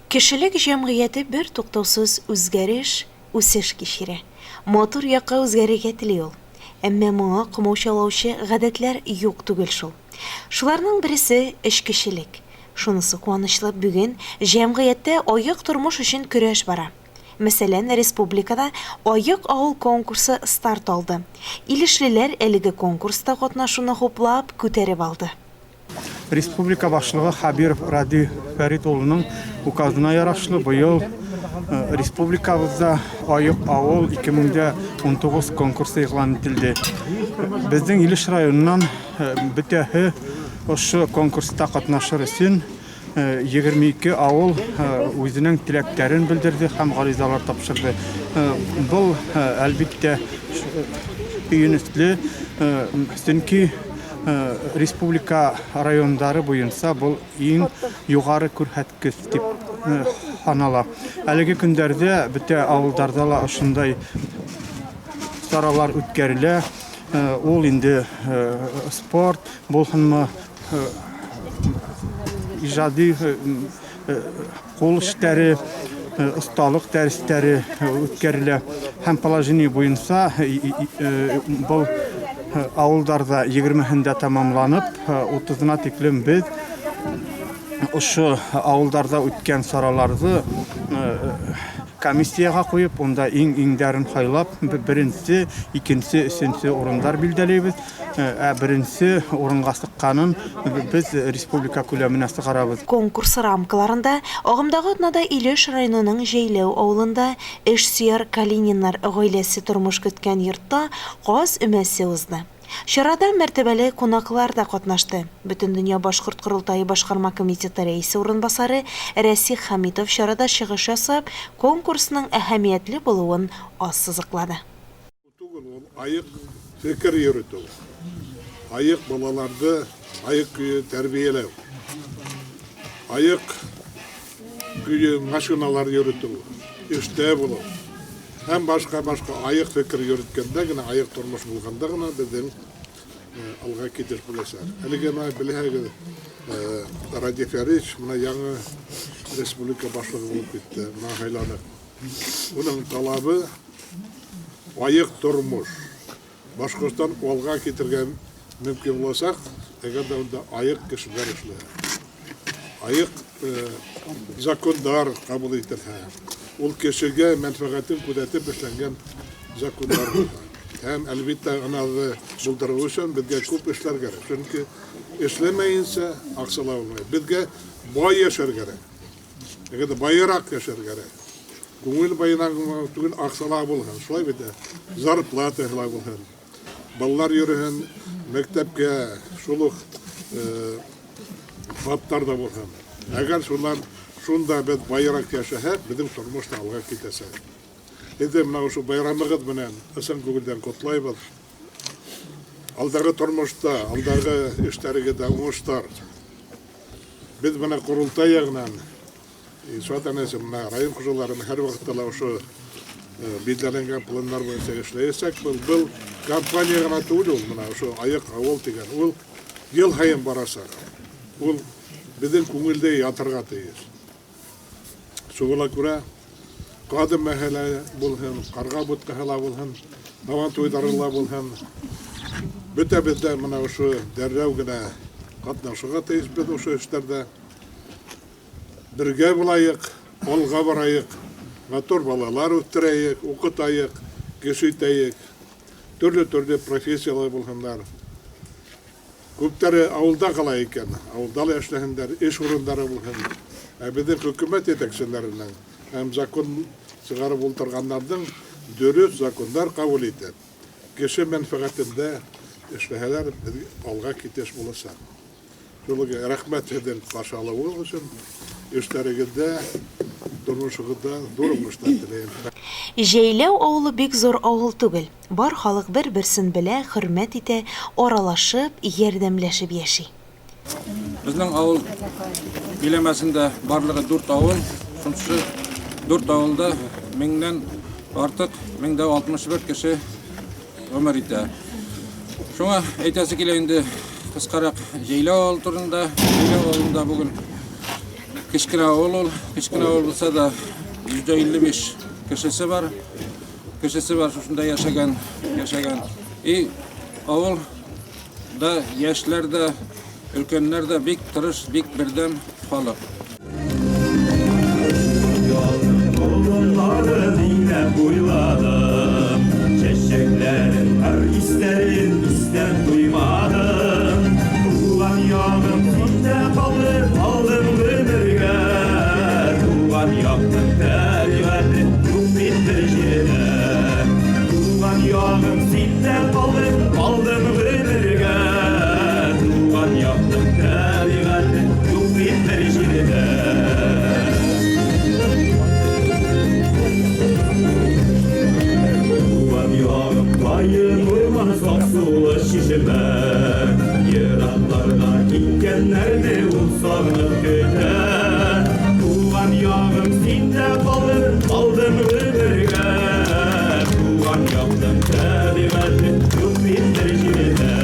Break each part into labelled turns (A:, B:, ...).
A: Кешелек җәмгыяте бер туктаусыз үзгәреш, үсеш кичерә. Матур якка үзгәрергә тели ул. Әмма моңа комаучалаучы гадәтләр юк түгел шул. Шуларның берсе эчкечелек. Шунысы куанычлы, бүген җәмгыятьтә аек тормыш өчен көрәш бара. Мәсәлән, республикада аек авыл конкурсы старт алды. Илешлеләр әлеге конкурста катнашуны хуплап күтәреп алды.
B: Республика башлыгы Хабиров Ради Фәрит улының указына ярашлы быел республикабызда аек авыл 2019 конкурсы игълан ителде. Безнең Илеш районыннан бөтәһе ошо конкурста катнашыр өчен 22 авыл үзенең теләкләрен белдерде һәм гаризалар тапшырды. Бу әлбәттә өйөнесле, чөнки республика райондары буенча бу иң югары күрсәткеч дип санала. Әлеге көндәрдә бөтә авылларда ла ошондай саралар үткәрелә. Ул инде спорт булһынмы, иҗади кул эшләре, осталык дәресләре үткәрелә. Һәм положение буенча бу авылларда 20-ндә тәмамланып, 30-на тиклем без ошо авылларда үткән сараларны комиссияга куеп, онда иңдәрен хайлап, беренче, икенче, өченче урыннар билдәләйбез. Беренче урынга чыкканын без республика күләменә чыгарабыз.
A: Конкурс рамкаларында агымдагы атнада Илеш районының Җәйләү авылында эшсөяр Калининнар гаиләсе тормыш көткән йортта каз өмәсе узды. Чарада мәртәбәле кунаклар да катнашты. Бөтендөнья башкорт корылтайы башкарма комитеты рәисе урынбасары Рәсих Хәмитов чарада чыгыш ясап, конкурсның әһәмиятле булуын ассызыклады.
C: Аек фикер йөртү. Аек балаларды аек тәрбияләү. Аек машиналар йөртү. Эштә булу. Һәм башка аек фикер йөрткәндә генә, аек тормыш булганда гына безнең алга китеш булачак. Әлегә менә беләһегез, Ради Фәрит менә яңа республика башлыгы булып китте, менә хайланып. Уның талабы аек тормыш. Башкортстан алга китергән мөмкин булсак, әгәр дә аек кешеләр эшләр. Аек закондар кабул ителһә, ул кешегә мәнфәгатен күзәтеп эшләнгән законнар. Һәм әлбәттә аны булдыру өчен безгә күп эшләр кирәк. Чөнки эшләмәенсә аксалау булмый. Безгә бай яшәр кирәк. Әгәр байрак яшәр кирәк. Күңел байнагы түгел аксалау булган. Шулай бит. Зарплата һәлак булган. Балалар йөргән мәктәпкә шулык фаттарда булган. Әгәр шунда без байрак яшәһәк, безнең тормыш та алга китәсәк. Инде менә ошо байрамыгыз белән исән күңелдән котлайбыз. Алдагы тормышта, алдагы эшләрегездә уңышлар. Без менә курултай ягынан, шуатанәсе менә район хуҗалары һәр вакытта ошо билдәләнгән планнар буенча эшләячәк. Бу компания гына түгел, менә ошо аек авыл дигән, ул ел һайын барачак. Ул безнең күңелдә ятырга тиеш. Шуңа күрә кадым мәхәллә булһын, карга буткаһла булһын, наван туйдарыла булһын. Бөтә бездә менә ошо дәррәү генә катнашырга тиеш без ошо эшләрдә. Бергә булайык, алга барайык, матур балалар үстерәйек, укытайык, кешейтәйек. Төрле профессиялар булһыннар. Күптәре авылда кала икән, авылда эшләһендәр, эш урыннары булһын. Безнең хөкүмәт етәкчеләренең һәм закон чыгарып ултырганнарның дөрес законнар кабул итеп, кеше мәнфәгатендә эшләһәләр алга китеш булачак. Шулай рәхмәт һеҙҙең ҡаршы алыуығыҙ өсөн, эшләрегеҙҙә, тормошығыҙҙа ҙур уңыштар теләйем.
A: Җәйләү авылы бик зур авыл түгел. Бар халык бер-берсен белә, хөрмәт итә, аралашып, ярдәмләшеп яши.
D: Безнең авыл биләмәсендә барлыгы 4 авыл, шунысы 4 авылда 1000-дән артык, 1061 кеше гомер итә. Шуңа әйтәсе килә инде кыскарак Җәйләү авыл турында. Җәйләү авылында бүген Кичкене авыл ул. Кичкене авыл булса да 155 кешесе бар. Кешесе бар шушында яшәгән. И авыл да яшьләр дә, өлкәннәр дә бик тырыш, бик бердәм халык.
E: Yolları dinle boyladım, çiçeklerin her isterin ister duymadım. Tuğan yağım sinde kalır, aldım ömürge. Tuğan yaktım teriveli, yumbitir jire. Tuğan yağım sinde kalır, aldım ömürge. Tuğan yaktım teriveli, yumbitir jire. Bayın urman saksılı şişirme, Yıraklarına gitkenlerdi ulsağını köter. Tuğan yağım sinde kalır, aldım ömürge. Tuğan yaptım teriveli, yumbitir jire.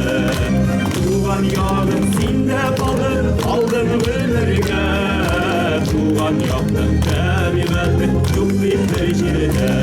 E: Tuğan yağım sinde kalır, aldım ömürge. Tuğan yaptım teriveli, yumbitir jire.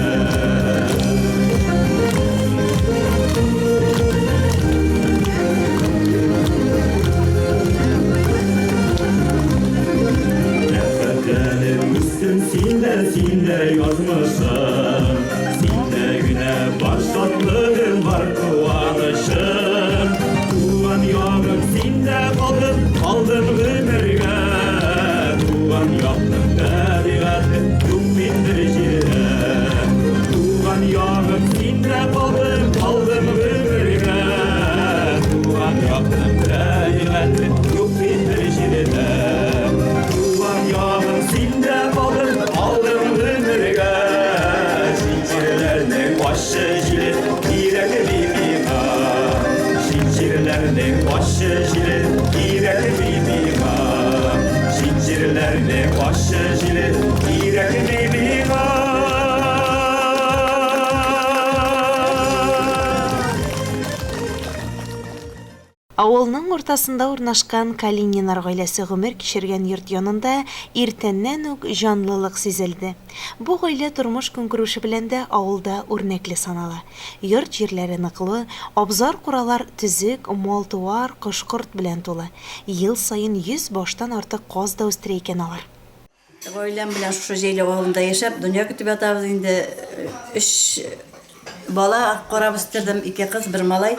E: Sinde yazmışım, sinde güne başlattığım var kıvanışım. Tuğan yağım sinde kaldım, aldım ömürge. Tuğan yaptım teriveli, yumbitir jire. Tuğan yağım sinde kaldım, aldım ömürge. Tuğan yaptım teriveli, yumbitir jire. Tuğan yağım sinde kaldım, aldım ömürge. Zincirlerine başı jilet, girek bibima. Zincirlerine başı jilet, girek bibima. Zincirlerine başı jilet, girek bibima.
A: Авылның уртасында урнашкан Калининар гаиләсе гомер кичергән йорт янында иртәннән үк җанлылык сизелде. Бу гаилә тормыш көнкүреше белән дә авылда үрнәкле санала. Йорт җирләре ныклы, абзар куралар төзек, мал-туар, кош-корт белән тулы. Ел саен 100 баштан артык каз да үстерә икән алар.
F: Гаиләм белән шушы җәйләү авылында яшәп, дөнья көтеп ятабыз инде. 3 бала карап үстердем, 2 кыз, 1 малай.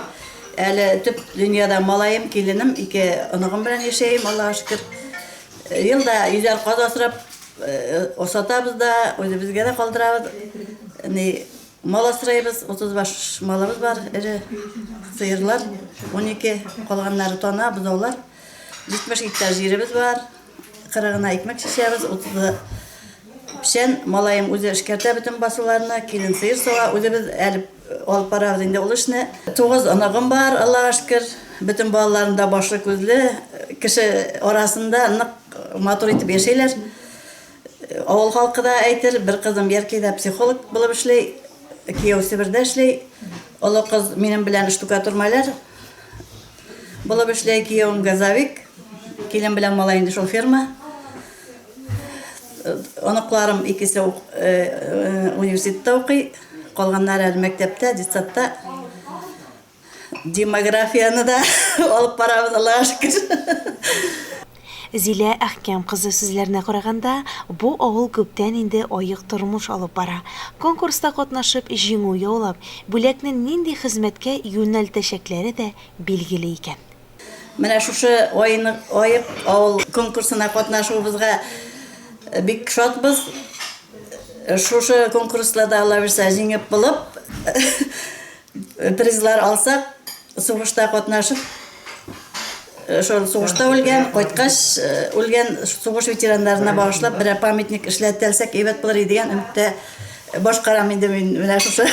F: Әле төп дөньяда малайым, киленем, 2 оныгым белән яшәйм, Аллаһка шөкер. Елда 100 каз асрап осатабыз да, үзебезгә дә калдырабыз. Мал асрайбыз, 35 малыбыз бар, эре сыерлар, 12 калганнары тона, бузаулар. 70 гектар җиребез бар. 40-на икмәк шешәбез, 30 пишән, малайым үзе эшкәртә бөтен басуларны, килен сыер суга, үзебез әле алып барабыз инде ул эшне. 9 анагым бар, Аллаһка шөкер. Бөтен балаларым да башлы күзле, кеше арасында нык матур итеп яшәйләр. Авыл халкы да әйтер, бер кызым Яркәйдә психолог булып эшләй, кияү Себердә эшләй. Олы кыз минем белән штукатурмалар булып эшләй, кияүм газовик. Килен белән малай инде шул ферма. Оныкларым икесе университетта укый, калганнары әле мәктәптә, детсадта. Демографияны да алып барабыз, Аллаһка шөкер.
A: Зилә Әхкәм кызы сүзләренә караганда, бу авыл күптән инде аек тормыш алып бара. Конкурста катнашып, җиңү яулап, бүләкне нинди хезмәткә юнәлтәчәкләре дә билгеле икән.
F: Менә шушы аек авыл конкурсына катнашуыбызга бик шатбыз. Шушы конкурсларда Алла берсә җиңеп булып, призлар алсак, сугышта катнашып, шул сугышта үлгән, кайткач үлгән сугыш ветераннарына багышлап бер памятник эшләтәлсәк әйбәт булыр иде дигән өметтә башкарам инде мин менә шушы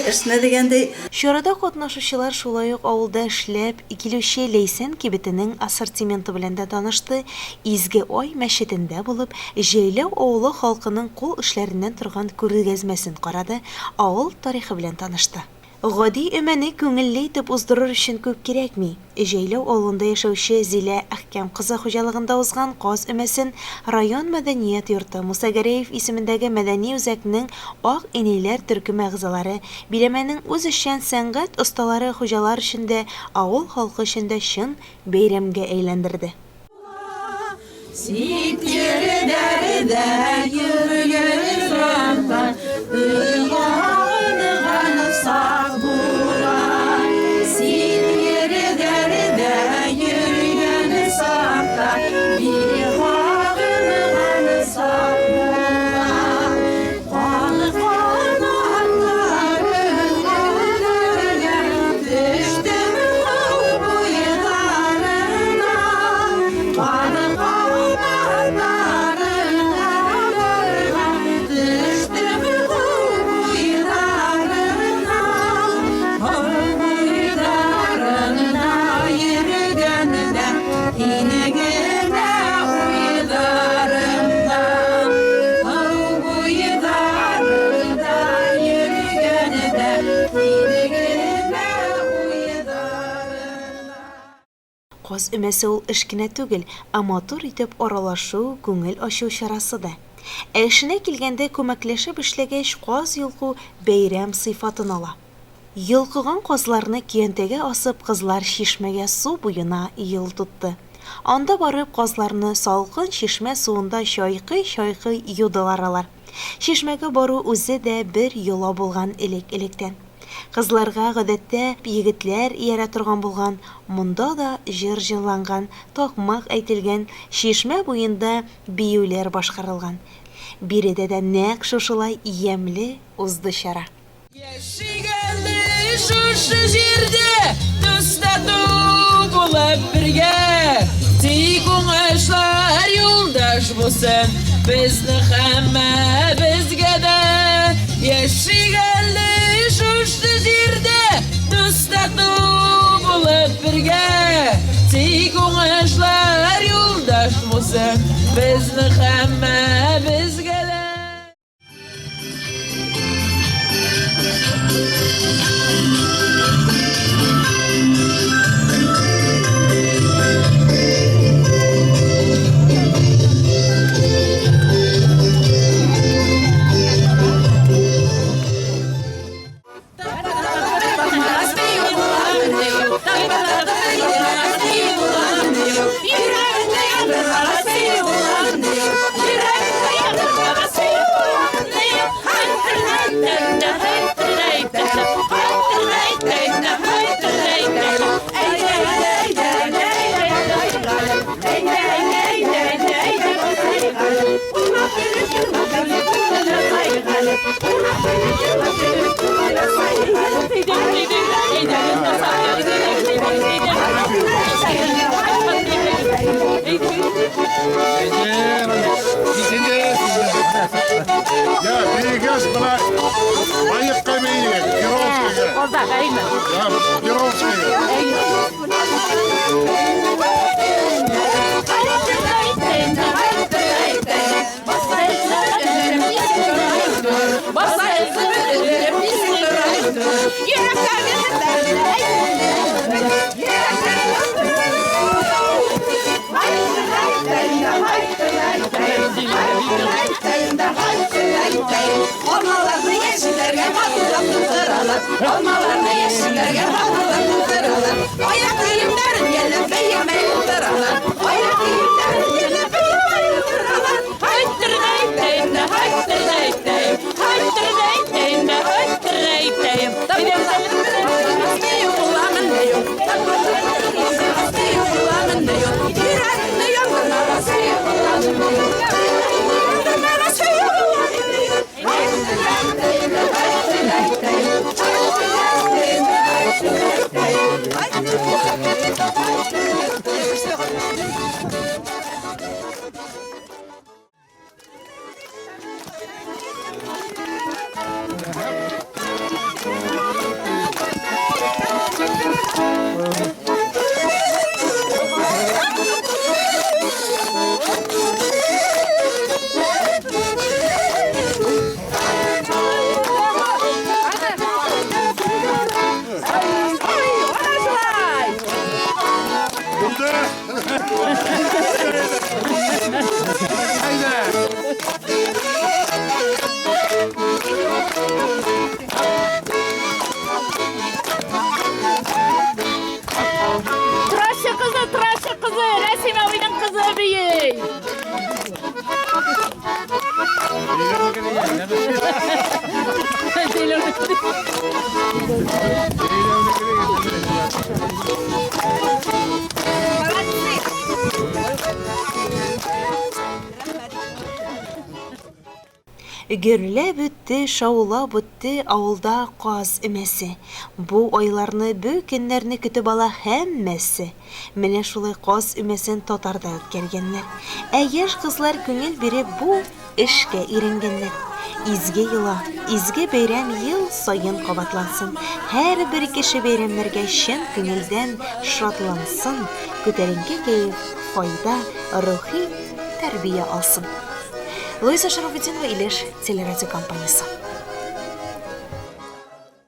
F: эшне дигәндәй.
A: Чарада катнашучылар шулай ук авылда эшләп, килүче Ләйсән кибетенең ассортименты белән дә танышты. Изге ай мәчетендә булып, Җәйләү авылы халкының кул эшләреннән торган күргәзмәсен карады, авыл тарихы белән танышты. Gadi ömeni көңелле итеп уздырыр өчен күп кирәкми. Җәйләү авылында яшәүче Зилә Әхкәм кызы хуҗалыгында узган каз өмәсен район мәдәният йорты Муса Гәрәев исемендәге мәдәни үзәкнең ак иниләр төркеме әгъзалары биләмәнең үз эшчән сәнгать осталары хуҗалар өчен дә, авыл халкы өчен дә чын бәйрәмгә әйләндерде. Каз өмәсе ул эш кенә түгел, ә матур итеп аралашу, күңел ачу чарасы да. Эшенә килгәндә күмәкләшеп эшләгәч, каз йолку бәйрәм сыйфатын ала. Йолкыган казларны киянтәгә асып, кызлар чишмәгә су буена юл тотты. Анда барып казларны салкын чишмә суында чайкый-чайкый юдылар алар. Чишмәгә бару үзе дә бер юла булган элек-электән. Кызларга гадәттә егетләр иярә торган булган, монда да җыр җырланган, такмак әйтелгән, чишмә буенда биюләр башкарылган. Биредә дә нәкъ шушылай ямьле узды чара.
G: Яшигәнде шушы җирдә, дуста булып бергә, тик уңышлар юлдаш булсын, безне һәммә безгә дә. Яшигәнде шушы җирдә, дуста булып бергә, тик уңышлар юлдаш булсын, безне һәммә безгә дә.
C: Ya Vegas bana ayık kaymayı Girovski'ye.
H: O da kayma.
C: Ya Girovski'ye.
G: Olmalarını yeşillerge hatırlatıp sıralar. Olmalarını yeşillerge hatırlatıp sıralar. Ayak eğimlerin gelip beğenmeyin sıralar. Ayak eğimlerin gelip beğenmeyin sıralar. Haytır neyteyim de haytır neyteyim. Haytır neyteyim de haytır neyteyim. Benim hastayım kulağımın ne yok. Hastayım kulağımın ne yok. Yüreğimde yangın arasıyım kulağımın ne yok. Yangın arasıyım kulağımın ne yok. Haytır neyteyim de haytır neyteyim. Haytır neyteyim de haytır neyteyim.
A: Гөрләп үтте, шаулап үтте авылда каз өмәсе. Бу айларны, бу көннәрне көтеп ала һәммәсе. Менә шулай каз өмәсен татарда үткәргәннәр. Ә яшь кызлар күңел биреп бу эшкә иренгәннәр. Изге йола, изге бәйрәм ел саен кабатлансын. Һәр бер кеше бәйрәмнәргә чын күңелдән шатлансын. Күтәренке кәеф, файда, рухи тәрбия алсын. Луиза Шарафутдинова, Илеш телерадиокомпаниясы.